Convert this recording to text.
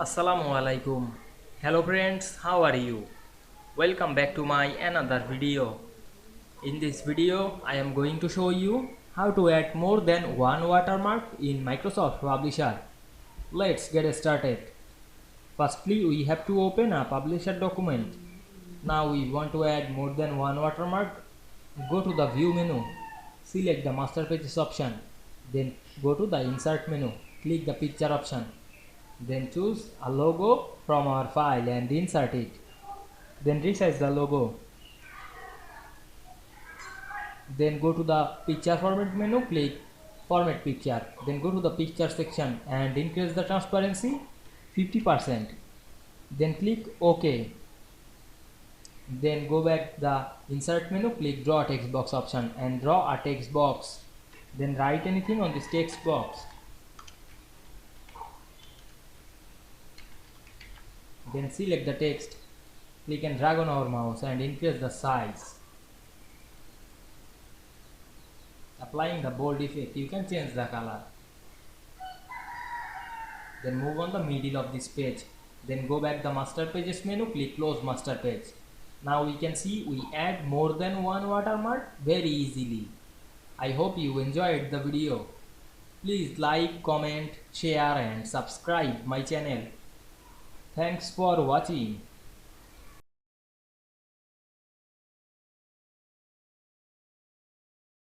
Assalamu Walaikum. Hello friends, how are you? Welcome back to my another video. In this video, I am going to show you how to add more than one watermark in Microsoft Publisher. Let's get started. Firstly, we have to open a Publisher document. Now we want to add more than one watermark. Go to the View menu, select the Master Pages option, then go to the Insert menu, click the Picture option. Then choose a logo from our file and insert it. Then resize the logo. Then go to the picture format menu, click format picture. Then go to the picture section and increase the transparency 50%. Then click OK. Then go back the insert menu, click draw text box option and draw a text box. Then write anything on this text box. Then select the text, click and drag on our mouse and increase the size. Applying the bold effect, you can change the color. Then move on the middle of this page. Then go back the master pages menu, click close master page. Now we can see we add more than one watermark very easily. I hope you enjoyed the video. Please like, comment, share and subscribe my channel. Thanks for watching.